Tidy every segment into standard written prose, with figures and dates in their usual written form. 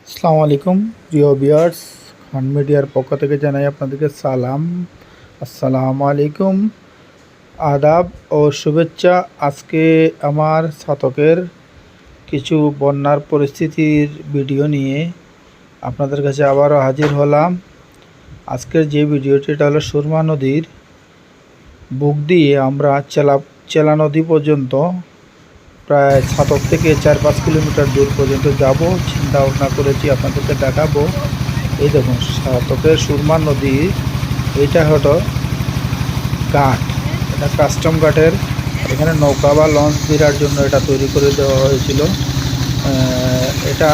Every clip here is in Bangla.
আসসালামু আলাইকুম প্রিয় ভিউয়ার্স, খান মিডিয়ার পক্ষ থেকে জানাই আপনাদেরকে সালাম। আসসালামু আলাইকুম, আদাব ও শুভেচ্ছা। আজকে আমার ছাতকের কিছু বন্যার পরিস্থিতির ভিডিও নিয়ে আপনাদের কাছে আবারও হাজির হলাম। আজকের যে ভিডিওটি, এটা হলো সুরমা নদীর বুক দিয়ে আমরা চেলা নদী পর্যন্ত প্রায় ছাতক থেকে 4-5 কিলোমিটার দূর পর্যন্ত যাব। চিন্তা ভাবনা করেছি আপনাদেরকে দেখাবো। এই দেখুন ছাতকের সুরমা নদী, এটা হলো ঘাট, এটা কাস্টম ঘাটের। এখানে নৌকা বা লঞ্চ ভিড়ার জন্য এটা তৈরি করে দেওয়া হয়েছিল। এটা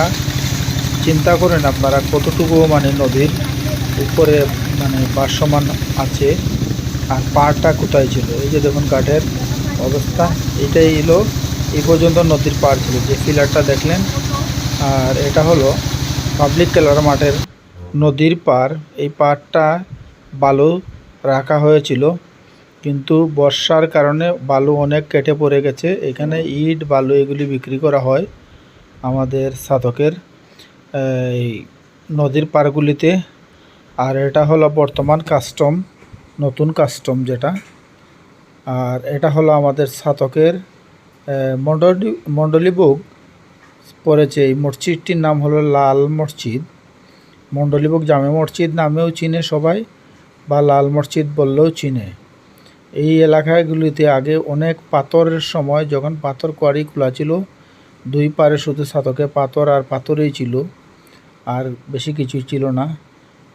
চিন্তা করেন আপনারা কতটুকু মানে নদীর উপরে মানে ভাসমান আছে, আর পাড়টা কোথায় ছিল। এই যে দেখুন ঘাটের অবস্থা, এটাই এলো এই পর্যন্ত নদীর পাড় ছিল, যে পিলারটা দেখলেন। আর এটা হলো পাবলিক খেলার মাঠের নদীর পাড়। এই পাড়টা বালু রাখা হয়েছিল, কিন্তু বর্ষার কারণে বালু অনেক কেটে পড়ে গেছে। এখানে ইট বালু এগুলি বিক্রি করা হয় আমাদের ছাতকের এই নদীর পাড়গুলিতে। আর এটা হলো বর্তমান কাস্টম, নতুন কাস্টম যেটা। আর এটা হলো আমাদের ছাতকের মণ্ডলীভোগ পড়েছে। এই মসজিদটির নাম হলো লাল মসজিদ। মণ্ডলীভোগ জামে মসজিদ নামেও চিনে সবাই, বা লাল মসজিদ বললেও চিনে। এই এলাকাগুলিতে আগে অনেক পাথরের সময়, যখন পাথর কোয়ারি খোলা ছিল, দুই পারে শুধু ছাতকে পাথর আর পাথরেই ছিল, আর বেশি কিছুই ছিল না।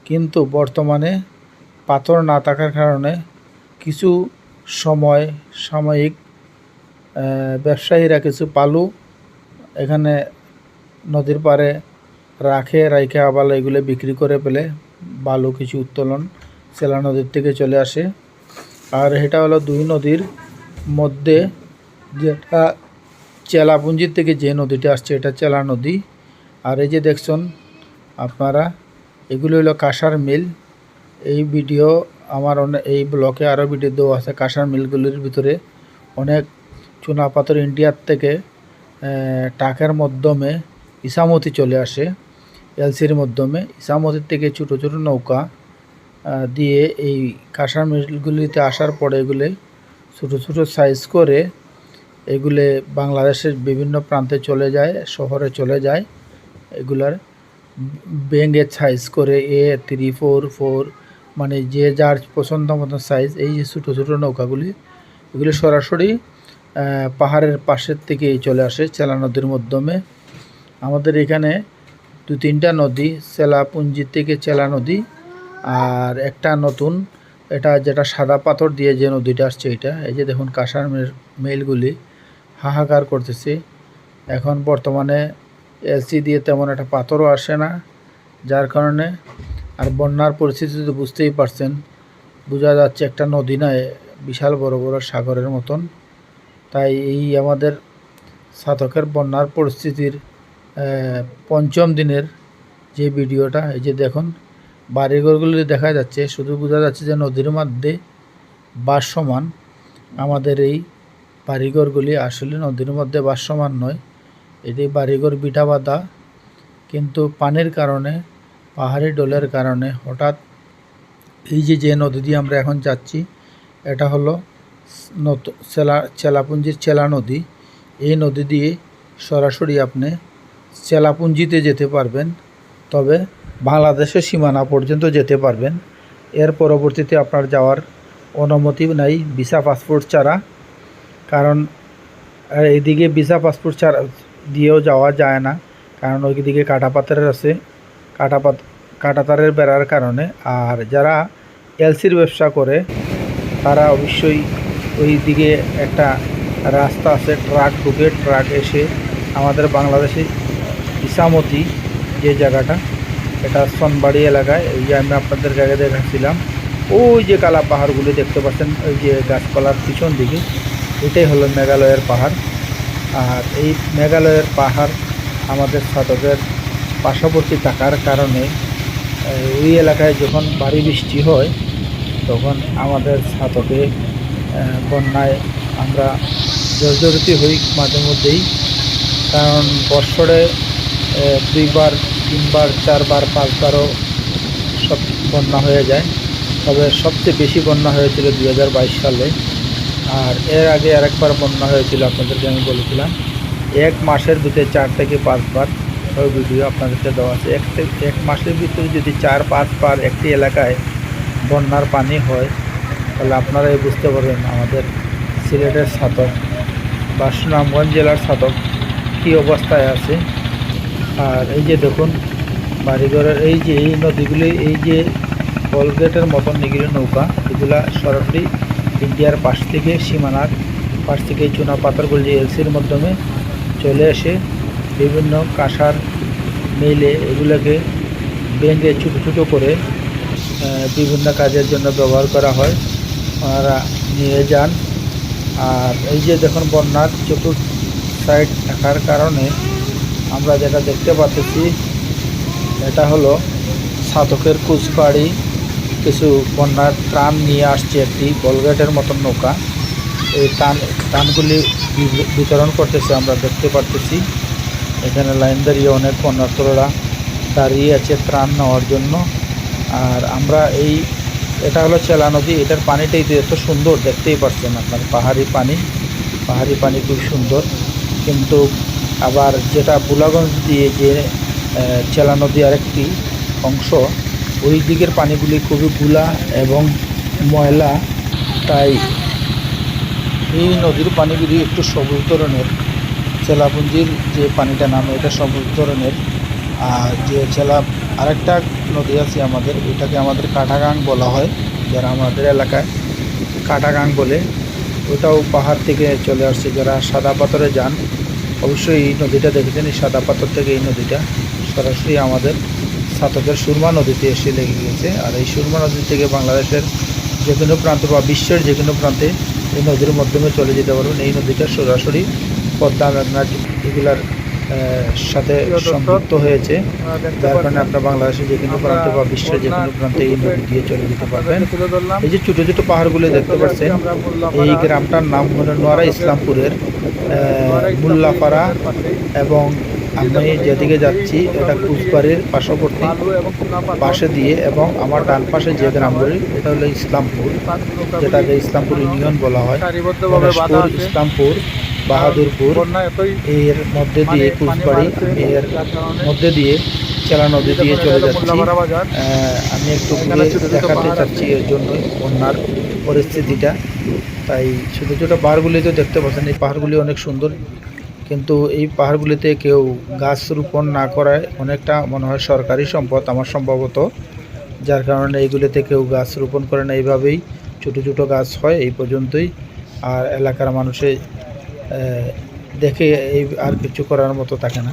কিন্তু বর্তমানে পাথর না থাকার কারণে কিছু সময় সাময়িক ব্যবসায়ীরা কিছু বালু এখানে নদীর পাড়ে রাখে আবার এগুলো বিক্রি করে পেলে বালু কিছু উত্তোলন চেলা নদীর থেকে চলে আসে। আর এটা হলো দুই নদীর মধ্যে, যেটা চেলাপুঞ্জির থেকে যে নদীটা আসছে এটা চেলা নদী। আর এই যে দেখছেন আপনারা, এগুলো হলো কাঁসার মিল। এই ভিডিও আমার এই ব্লকে আরও ভিডিও দেওয়া আছে। কাঁসার মিলগুলির ভিতরে অনেক চুনা পাথর ইন্ডিয়ার থেকে ট্রাকের মাধ্যমে ইসামতি চলে আসে, এলসির মাধ্যমে। ইসামতির থেকে ছোটো ছোটো নৌকা দিয়ে এই কাঁসার মিলগুলিতে আসার পরে এগুলো ছোটো ছোটো সাইজ করে এগুলো বাংলাদেশের বিভিন্ন প্রান্তে চলে যায়, শহরে চলে যায়। এগুলার ব্যাঙের সাইজ করে A3, 4 মানে যে যার পছন্দ মতো সাইজ। এই যে ছোটো ছোটো নৌকাগুলি, এগুলি সরাসরি পাহাড়ের পাশের থেকে চলে আসে চেলা নদীর মাধ্যমে। আমাদের এখানে 2-3টা নদী, চেলাপুঞ্জি থেকে চেলা নদী, আর একটা নতুন, এটা যেটা সাদা পাথর দিয়ে যে নদীটা আসছে এটা। এই যে দেখুন কাঁসার মিলগুলি হাহাকার করতেছে। এখন বর্তমানে এলসি দিয়ে তেমন একটা পাথরও আসে না, যার কারণে। আর বন্যার পরিস্থিতি তো বুঝতেই পারছেন, বোঝা যাচ্ছে একটা নদী নয়, বিশাল বড় বড় সাগরের মতন। তাই এই আমাদের ছাতকের বন্যার পরিস্থিতির পঞ্চম দিনের যে ভিডিওটা, এই যে দেখুন বাড়িঘরগুলি দেখা যাচ্ছে, শুধু বোঝা যাচ্ছে যে নদীর মধ্যে ভাসমান। আমাদের এই বাড়িঘরগুলি আসলে নদীর মধ্যে ভাসমান নয়, এটি বাড়িঘর বিটা বাঁধা, কিন্তু পানির কারণে, পাহাড়ি ডোলের কারণে হঠাৎ এই যে নদী দিয়ে আমরা এখন যাচ্ছি, এটা হলো চেলাপুঞ্জির চেলা নদী। এই নদী দিয়ে সরাসরি আপনি চেলাপুঞ্জিতে যেতে পারবেন, তবে বাংলাদেশের সীমানা পর্যন্ত যেতে পারবেন। এর পরবর্তীতে আপনার যাওয়ার অনুমতি নাই ভিসা পাসপোর্ট ছাড়া, কারণ এইদিকে ভিসা পাসপোর্ট ছাড়া দিয়েও যাওয়া যায় না, কারণ ওইদিকে কাঁটাপাতারের আছে, কাঁটাতারের বেড়ার কারণে। আর যারা এলসির ব্যবসা করে তারা অবশ্যই ওই দিকে একটা রাস্তা আছে, ট্রাক ঢুকে, ট্রাক এসে আমাদের বাংলাদেশে ইসামতি যে জায়গাটা, এটা সনবাড়ি এলাকায়, এই যে আমি আপনাদের জায়গায় দেখাচ্ছিলাম, ওই যে কালা পাহাড়গুলি দেখতে পাচ্ছেন, ওই যে গাছপালার পিছন দিকে, এটাই হলো মেঘালয়ের পাহাড়। আর এই মেঘালয়ের পাহাড় আমাদের ছাতকের পার্শ্ববর্তী থাকার কারণে ওই এলাকায় যখন ভারী বৃষ্টি হয়, তখন আমাদের ছাতকে বন্যায় আমরা জর্জরিত হই মাঝে মধ্যেই। কারণ বৎসরে 2বার 3বার 4বার 5বারও সব বন্যা হয়ে যায়। তবে সবচেয়ে বেশি বন্যা হয়েছিল 2022 সালে। আর এর আগে আরেকবার বন্যা হয়েছিল, আপনাদেরকে আমি বলেছিলাম। এক মাসের ভিতরে 4 থেকে 5বার ওই ভিডিও আপনাদেরকে দেওয়া আছে। এক মাসের ভিতরে যদি 4-5বার একটি এলাকায় বন্যার পানি হয়, তাহলে আপনারাই বুঝতে পারবেন আমাদের সিলেটের ছাতক বা সুনামগঞ্জ জেলার ছাতক কী অবস্থায় আছে। আর এই যে দেখুন বাড়িঘরের এই যে এই নদীগুলি, এই যে কলগেটের মতন এগুলি নৌকা, এগুলা সরাসরি ইন্ডিয়ার পাশ থেকে, সীমানার পাশ থেকে চুনা পাথরগুলি যে এলসির মাধ্যমে চলে এসে বিভিন্ন কাঁসার মিলে এগুলোকে ভেঙে ছোটো ছোটো করে বিভিন্ন কাজের জন্য ব্যবহার করা হয়, ওনারা নিয়ে যান। আর এই যে দেখুন বন্যার চতুর্থ সাইড থাকার কারণে আমরা যেটা দেখতে পাচ্ছি, এটা হলো ছাতকের কুচবাড়ি কিছু বন্যার ত্রাণ নিয়ে আসছে একটি কলগেটের মতন নৌকা। এই ত্রাণগুলি বিতরণ করতেছে, আমরা দেখতে পারতেছি। এখানে লাইন দাঁড়িয়ে অনেক বন্যার্থরা দাঁড়িয়ে আছে ত্রাণ নেওয়ার জন্য। আর আমরা এটা হলো চেলা নদী, এটার পানিটাই তো এত সুন্দর, দেখতেই পাচ্ছেন আপনার। পাহাড়ি পানি খুব সুন্দর। কিন্তু আবার যেটা বুলাগঞ্জ দিয়ে যে চেলা নদী আরেকটি অংশ, ওই দিকের পানিগুলি খুবই গুলা এবং ময়লা। তাই এই নদীর পানিগুলি একটু সবুজ ধরনের। চেলাপুঞ্জির যে পানিটা নামে এটা সবুজ ধরনের। আর যে আরেকটা নদী আছে আমাদের, এটাকে আমাদের কাটাগাং বলা হয়, যারা আমাদের এলাকায় কাটাগাং বলে। ওটাও পাহাড় থেকে চলে আসছে। যারা সাদা পাথরে যান অবশ্যই এই নদীটা দেখেছেন। এই সাদা পাথর থেকে এই নদীটা সরাসরি আমাদের ছাতকের সুরমা নদীতে এসে লেগে গেছে। আর এই সুরমা নদী থেকে বাংলাদেশের যে কোনো প্রান্তে বা বিশ্বের যে কোনো প্রান্তে এই নদীর মাধ্যমে চলে যেতে পারবেন। এই নদীটা সরাসরি পদ্মা, মেঘনা এগুলার সাথে সম্পৃক্ত হয়েছে, যার কারণে আপনার বাংলাদেশের যে কোনো প্রান্তে বা বিশ্বের যে কোনো প্রান্তে এই নদী দিয়ে চলে যেতে পারবেন। এই যে ছোটো ছোটো পাহাড়গুলো দেখতে পাচ্ছেন, এই গ্রামটার নাম হলো নোয়ারা ইসলামপুরের মুল্লাপাড়া। এবং আমি যেদিকে যাচ্ছি এটা কুচবাড়ির পার্শ্ববর্তী পাশে দিয়ে, এবং আমার ডান পাশে যে গ্রামগুলি এটা হলো ইসলামপুর, যেটাকে ইসলামপুর ইউনিয়ন বলা হয়। গণেশপুর, ইসলামপুর, বাহাদুরপুর, এর মধ্যে দিয়ে কুচবাড়ি, এর মধ্যে দিয়ে চেলা নদী দিয়ে চলে যাচ্ছি। আমি একটু দেখাতে চাচ্ছি এর জন্য বন্যার পরিস্থিতিটা। তাই ছোটো ছোটো পাহাড়গুলি তো দেখতে পাচ্ছেন, এই পাহাড়গুলি অনেক সুন্দর। কিন্তু এই পাহাড়গুলিতে কেউ গাছ রোপণ না করায় অনেকটা মনে হয় সরকারি সম্পদ আমার সম্ভবত, যার কারণে এইগুলিতে কেউ গাছ রোপণ করে না। এইভাবেই ছোটো ছোটো গাছ হয় এই পর্যন্তই। আর এলাকার মানুষে দেখে এই আর কিছু করার মতো থাকে না।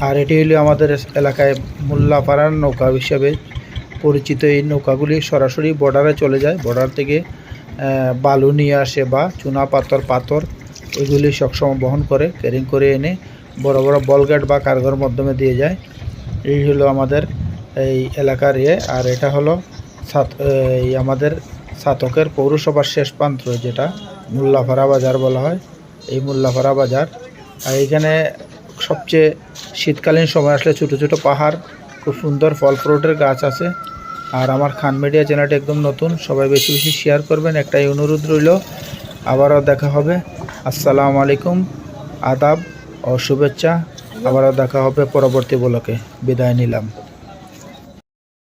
আর এটি হলো আমাদের এলাকায় মুল্লাপাড়ার নৌকা হিসাবে পরিচিত। এই নৌকাগুলি সরাসরি বর্ডারে চলে যায়, বর্ডার থেকে বালু নিয়ে আসে বা চুনা পাথর এগুলি সবসময় বহন করে ক্যারিং করে এনে বড় বড় বলগেট বা কার্গোর মাধ্যমে দিয়ে যায়। এই হলো আমাদের এই এলাকার আর এটা হলো এই আমাদের ছাতকের পৌরসভার শেষ প্রান্ত, যেটা মুল্লাপাড়া বাজার বলা হয়। এই মুল্লাপাড়া বাজার। আর এখানে সবচেয়ে শীতকালীন সময় আসলে ছোটো ছোটো পাহাড়, খুব সুন্দর ফল ফ্রুটের গাছ আছে। আর আমার খান মিডিয়া চ্যানেলটা একদম নতুন, সবাই বেশি বেশি শেয়ার করবেন, একটাই অনুরোধ রইল। আবারও দেখা হবে। আসসালামু আলাইকুম, আদাব ও শুভেচ্ছা। আবারও দেখা হবে পরবর্তী ব্লকে। বিদায় নিলাম।